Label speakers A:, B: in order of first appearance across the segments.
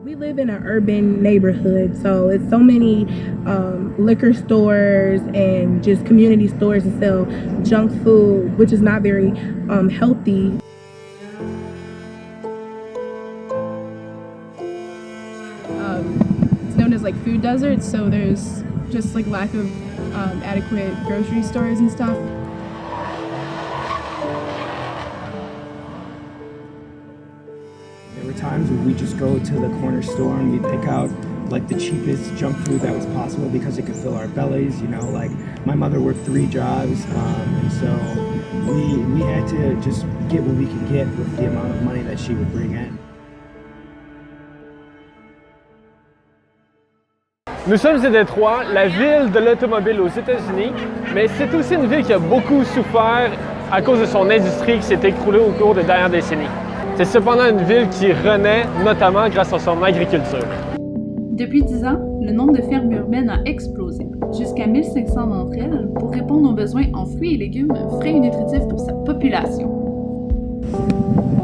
A: We live in an urban neighborhood, so it's so many liquor stores and just community stores that sell junk food, which is not very healthy.
B: It's known as like food deserts, so there's just like lack of adequate grocery stores and stuff.
C: There were times where we just go to the corner store and we pick out like the cheapest junk food that was possible because it could fill our bellies. You know, like my mother worked 3 jobs, and so we had to just get what we could get with the amount of money that she would bring in.
D: Nous sommes à Détroit, la ville de l'automobile aux États-Unis, mais c'est aussi une ville qui a beaucoup souffert à cause de son industrie qui s'est écroulée au cours des dernières décennies. C'est cependant une ville qui renaît, notamment grâce à son agriculture.
E: Depuis 10 ans, le nombre de fermes urbaines a explosé, jusqu'à 1500 d'entre elles, pour répondre aux besoins en fruits et légumes frais et nutritifs pour sa population.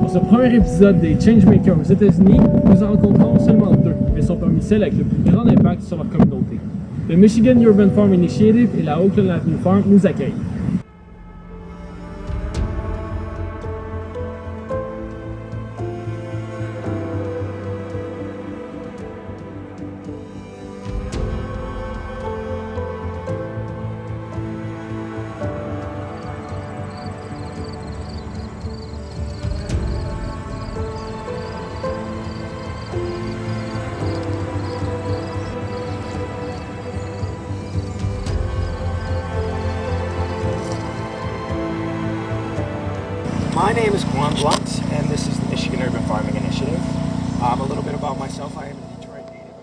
D: Dans ce premier épisode des Changemaker aux États-Unis, nous en rencontrons seulement 2, mais sont parmi celles avec le plus grand impact sur leur communauté. Le Michigan Urban Farm Initiative et la Oakland Avenue Farm nous accueillent.
C: My name is Blunt, and this is the Michigan Urban Farming Initiative. A little bit about myself, I am a Detroit native.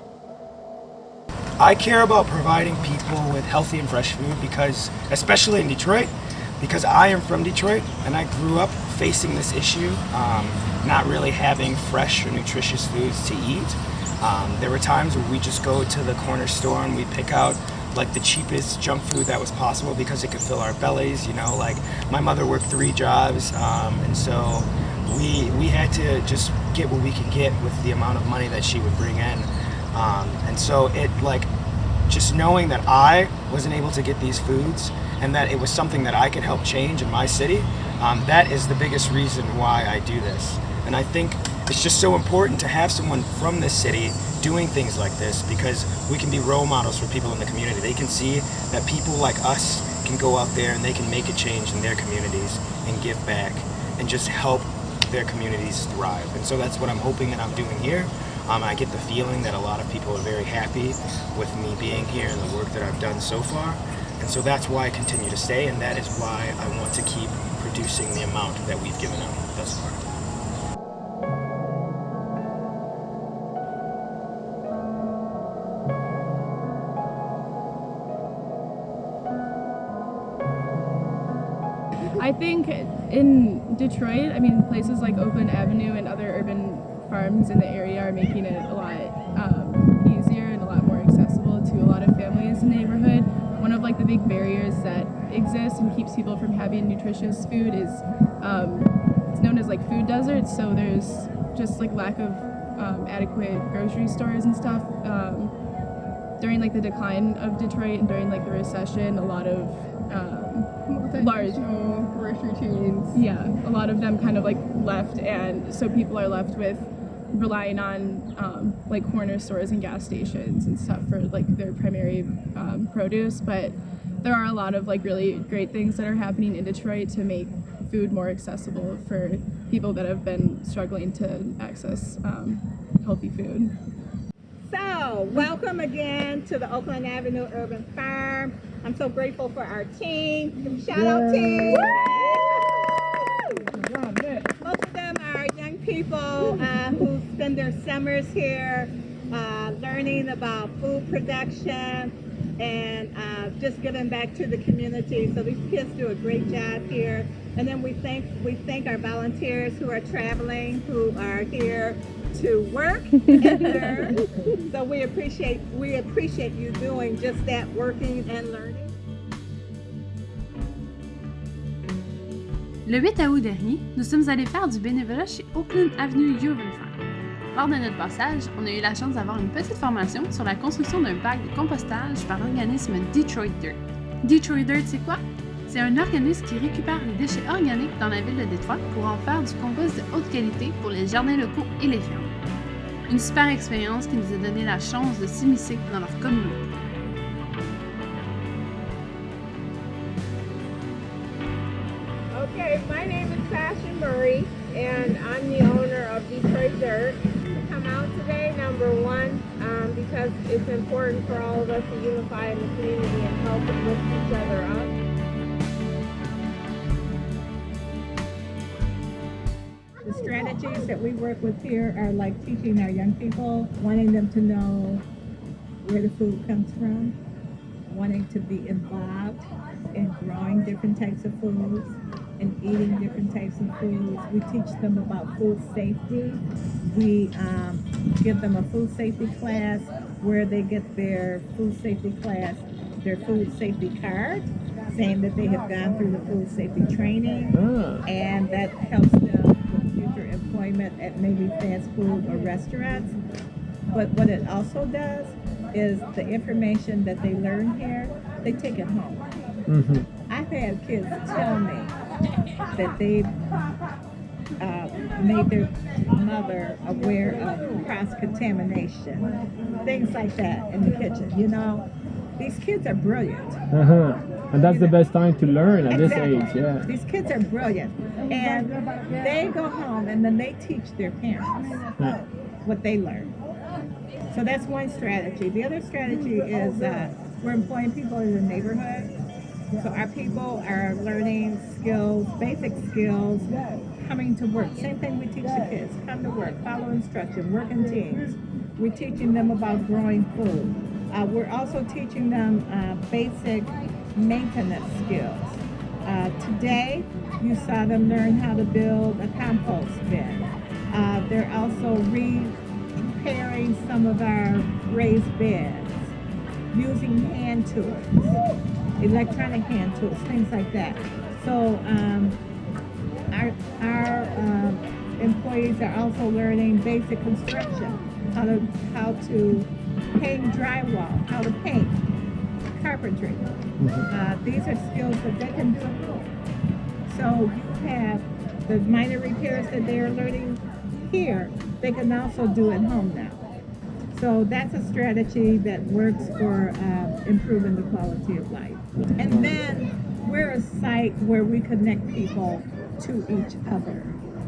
C: I care about providing people with healthy and fresh food because, especially in Detroit, because I am from Detroit and I grew up facing this issue, not really having fresh or nutritious foods to eat. There were times where we just go to the corner store and we pick out like the cheapest junk food that was possible because it could fill our bellies. You know, like my mother worked 3 jobs, and so we had to just get what we could get with the amount of money that she would bring in. And so it like just knowing that I wasn't able to get these foods and that it was something that I could help change in my city, that is the biggest reason why I do this. And I think it's just so important to have someone from this city doing things like this because we can be role models for people in the community. They can see that people like us can go out there and they can make a change in their communities and give back and just help their communities thrive. And so that's what I'm hoping that I'm doing here. I get the feeling that a lot of people are very happy with me being here and the work that I've done so far. And so that's why I continue to stay, and that is why I want to keep producing the amount that we've given out thus far.
B: I think in Detroit, I mean, places like Oakland Avenue and other urban farms in the area are making it a lot easier and a lot more accessible to a lot of families in the neighborhood. One of like the big barriers that exists and keeps people from having nutritious food is it's known as like food deserts. So there's just like lack of adequate grocery stores and stuff. During like the decline of Detroit and during like the recession, a lot of large grocery chains. Yeah, a lot of them kind of like left, and so people are left with relying on like corner stores and gas stations and stuff for like their primary produce. But there are a lot of like really great things that are happening in Detroit to make food more accessible for people that have been struggling to access healthy food.
F: So, welcome again to the Oakland Avenue Urban Farm. I'm so grateful for our team. Shout out team! Most of them are young people who spend their summers here learning about food production and just giving back to the community. So these kids do a great job here. And then we thank our volunteers who are traveling, who are here to work and learn. So we appreciate you doing just that, working and learning.
E: Le 8 août dernier, nous sommes allés faire du bénévolat chez Oakland Avenue Urban Farm. Lors de notre passage, on a eu la chance d'avoir une petite formation sur la construction d'un bac de compostage par l'organisme Détroit. Détroit, c'est quoi? C'est un organisme qui récupère les déchets organiques dans la ville de Détroit pour en faire du compost de haute qualité pour les jardins locaux et les fermes. Une super expérience qui nous a donné la chance de s'immiscer dans leur communauté.
F: Okay, my name is Fashion Murray, and I'm the owner of Detroit Dirt. Come out today, number one, because it's important for all of us to unify in the community and help and lift each other up. The strategies that we work with here are like teaching our young people, wanting them to know where the food comes from, wanting to be involved in growing different types of foods and eating different types of foods. We teach them about food safety. We give them a food safety class where they get their food safety class, their food safety card, saying that they have gone through the food safety training, and that helps them with future employment at maybe fast food or restaurants. But what it also does is the information that they learn here, they take it home.
D: Mm-hmm.
F: I've had kids tell me that they've made their mother aware of cross-contamination, things like that in the kitchen, you know. These kids are brilliant.
D: Uh-huh. And that's the best time to learn at
F: Exactly.
D: this age, yeah.
F: These kids are brilliant. And they go home and then they teach their parents what they learn. So that's one strategy. The other strategy is we're employing people in the neighborhood. So our people are learning skills, basic skills, coming to work. Same thing we teach the kids. Come to work, follow instruction, work in teams. We're teaching them about growing food. We're also teaching them basic maintenance skills. Today, you saw them learn how to build a compost bin. They're also repairing some of our raised beds, using hand tools, electronic hand tools, things like that. So our employees are also learning basic construction, how to hang drywall, how to paint, carpentry. These are skills that they can do at home. So you have the minor repairs that they are learning here, they can also do at home now. So that's a strategy that works for improving the quality of life. And then we're a site where we connect people to each other.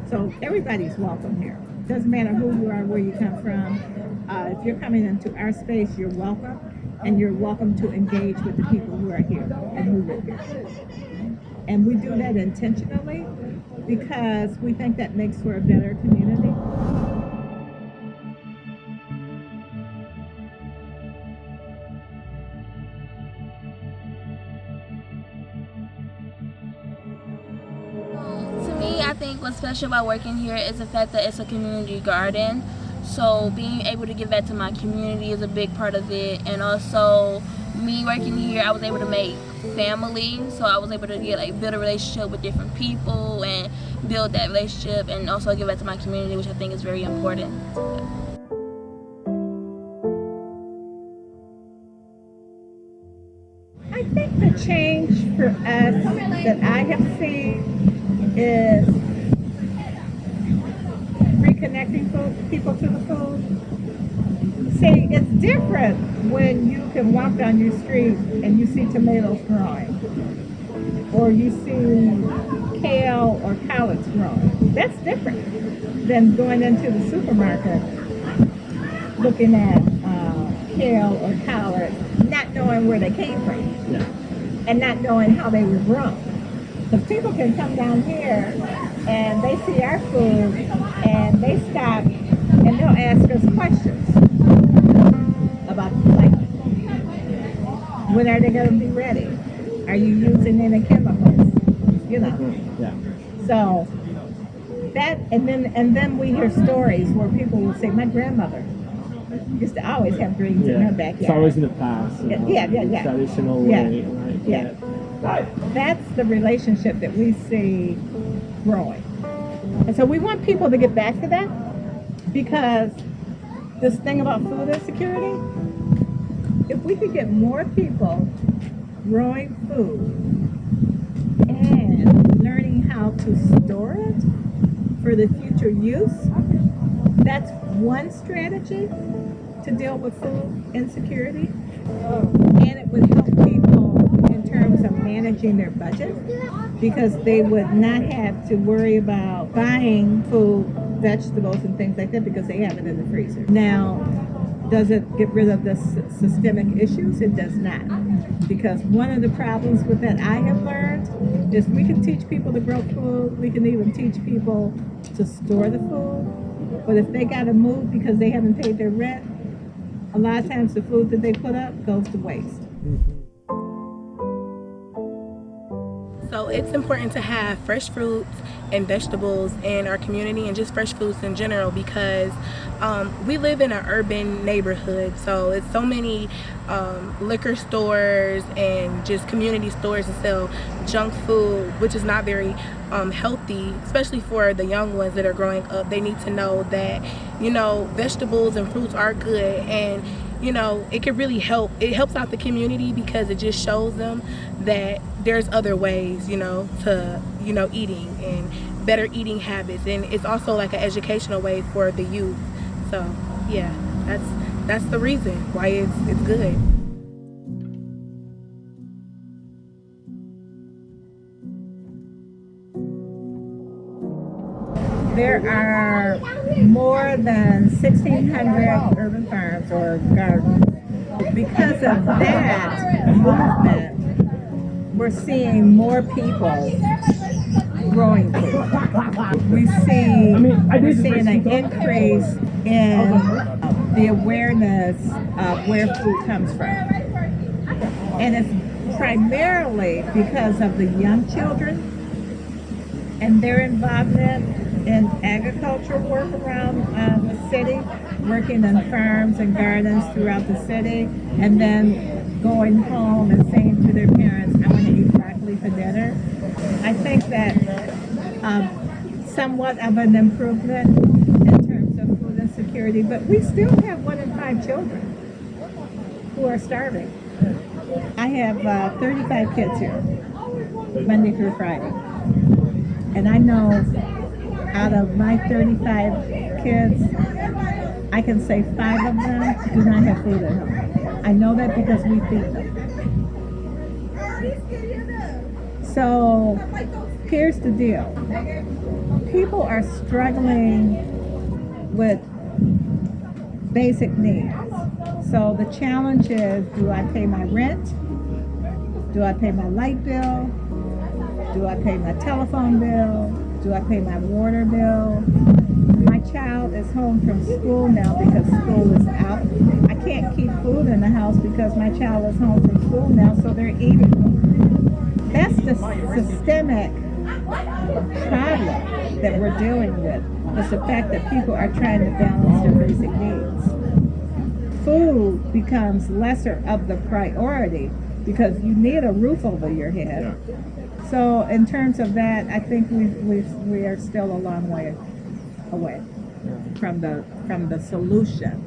F: So everybody's welcome here. Doesn't matter who you are, where you come from. If you're coming into our space, you're welcome. And you're welcome to engage with the people who are here and who live here. And we do that intentionally because we think that makes for a better community.
G: To me, I think what's special about working here is the fact that it's a community garden. So being able to give back to my community is a big part of it. And also me working here, I was able to make family. So I was able to build a relationship with different people and build that relationship and also give back to my community, which I think is very important.
F: I think the change for us that I have seen is reconnecting people to the food. See, it's different when you can walk down your street and you see tomatoes growing, or you see kale or collards growing. That's different than going into the supermarket looking at kale or collards, not knowing where they came from, and not knowing how they were grown. So people can come down here and they see our food and they stop and they'll ask us questions about, like, when are they going to be ready? Are you using any chemicals? You know. So that, and then we hear stories where people will say, my grandmother used to always have greens in her backyard.
D: It's always in the past. You know,
F: Yeah.
D: traditional way, right?
F: Yeah. That's the relationship that we see growing. And so we want people to get back to that. Because this thing about food insecurity, if we could get more people growing food and learning how to store it for the future use, that's one strategy to deal with food insecurity. And it would help people in terms of managing their budget, because they would not have to worry about buying food, vegetables, and things like that, because they have it in the freezer. Now, does it get rid of the systemic issues? It does not. Because one of the problems with that I have learned is we can teach people to grow food, we can even teach people to store the food, but if they got to move because they haven't paid their rent, a lot of times the food that they put up goes to waste.
A: So it's important to have fresh fruits and vegetables in our community, and just fresh foods in general, because we live in an urban neighborhood. So it's so many liquor stores and just community stores that sell junk food, which is not very healthy, especially for the young ones that are growing up. They need to know that, you know, vegetables and fruits are good, and you know, it can really help. It helps out the community because it just shows them that there's other ways, you know, to, you know, eating and better eating habits. And it's also like an educational way for the youth. So yeah, that's the reason why it's good.
F: There are more than 1,600 urban farms or gardens. Because of that movement, we're seeing more people growing food. We're seeing an increase in the awareness of where food comes from. And it's primarily because of the young children and their involvement in agricultural work around the city, working in farms and gardens throughout the city, and then going home and saying to their parents, I want to eat broccoli for dinner. I think that somewhat of an improvement in terms of food insecurity, but we still have 1 in 5 children who are starving. I have 35 kids here, Monday through Friday. And I know out of my 35 kids, I can say 5 of them do not have food at home. I know that because we feed them. So here's the deal. People are struggling with basic needs. So the challenge is, do I pay my rent? Do I pay my light bill? Do I pay my telephone bill? Do I pay my water bill? My child is home from school now because school is out. I can't keep food in the house because my child is home from school now, so they're eating. That's the systemic problem that we're dealing with. It's the fact that people are trying to balance their basic needs. Food becomes lesser of the priority because you need a roof over your head. So in terms of that, I think we are still a long way away from the solution.